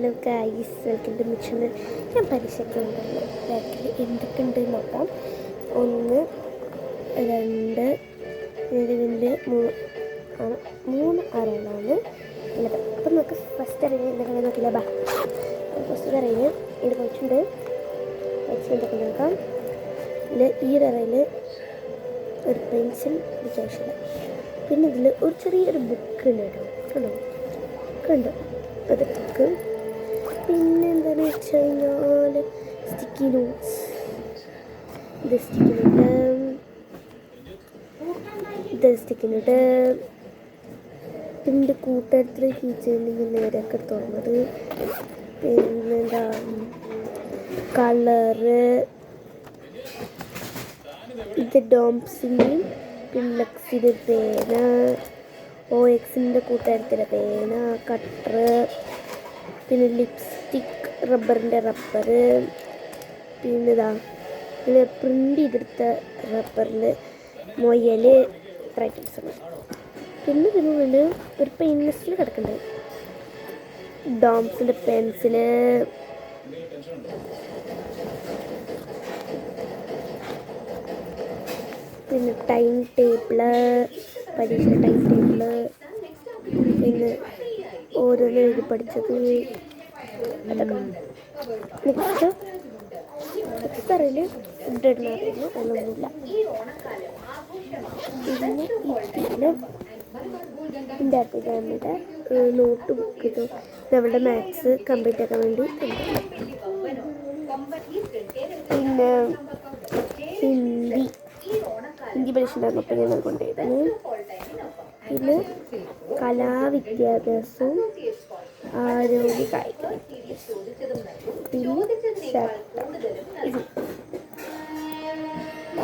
Hello guys, welcome to my channel. ഞാൻ പരീക്ഷയ്ക്ക് ഉണ്ടല്ലോ ബാക്കിൽ എന്തൊക്കെ ഉണ്ട് നോക്കാം. 1 2 ഇതിൻ്റെ 3 അറകളാണ് ഉള്ളത്. അപ്പം നമുക്ക് ഫസ്റ്റ് അറിയാൻ എന്തൊക്കെ നോക്കില്ല. ഫസ്റ്റ് അറിയില്ല ഇത് കുറച്ചുണ്ട്. നെക്സ്റ്റ് എന്തൊക്കെ നോക്കാം. ഈ അറയിൽ ഒരു പെൻസിൽ വിചാരിച്ചില്ല. പിന്നെ ഇതിൽ ഒരു ചെറിയൊരു ബുക്ക് ഉണ്ട് കേട്ടോ. കണ്ടോ അത് ബുക്ക്. പിന്നെ എന്താണെന്ന് വെച്ച് കഴിഞ്ഞാൽ സ്റ്റിക്കി നോട്ട്സ്. ഇത് സ്റ്റിക്കി നോട്ട് പിന്നെ കൂട്ടുകാരത്തിൽ ടീച്ചറിൽ നേരെയൊക്കെ തുറന്നത്. പിന്നെന്താ കളറ്, ഇത് ഡോംസിൻ്റെയും പിള്ളക്സിൻ്റെ പേന, OXൻ്റെ കൂട്ടുകാരത്തിൻ്റെ പേന, കട്ടർ, പിന്നെ ലിപ്സ്റ്റിക്, റബ്ബറിൻ്റെ റബ്ബർ, പിന്നെ പിന്നെ പ്രിൻ്റ് ചെയ്തെടുത്ത റബ്ബറിൽ മൊയൽ, ഇത്ര ഐറ്റംസ് ഉണ്ട്. പിന്നെ ഇതിനുള്ളിൽ ഒരു പെൻസിൽ കിടക്കുന്നുണ്ട്, ഡോംസിൻ്റെ പെൻസില്, പിന്നെ ടൈം ടേബിള്, പരീക്ഷ ടൈം ടേബിള്, പിന്നെ ഓരോന്ന് എഴുതി പഠിച്ചത് അതൊക്കെ. നെക്സ്റ്റ് അറിയില്ല ഫുഡ് അറിയില്ല ഒന്നൊന്നുമില്ല. പിന്നെ ഇതിൽ എൻ്റെ അഭിപ്രായമില്ല നോട്ട് ബുക്ക് ഇത് നമ്മുടെ മാത്സ് കംപ്ലീറ്റ് ആക്കാൻ വേണ്ടി. പിന്നെ ഹിന്ദി പരീക്ഷ അപ്പം ഞാൻ കൊണ്ടുപോയിരുന്നു. പിന്നെ കലാവിദ്യാഭ്യാസവും ആരോഗ്യ കായിക പിന്നെ ഇത്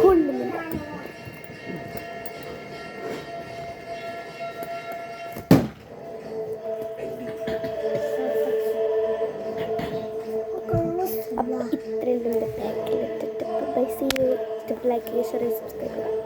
കൊള്ളുന്നില്ല. അപ്പം ഇത്രയും പാക്കിൽ എത്തിയിട്ട് പൈസ ലൈക്ക്, ഷെയർ, സബ്സ്ക്രൈബ്.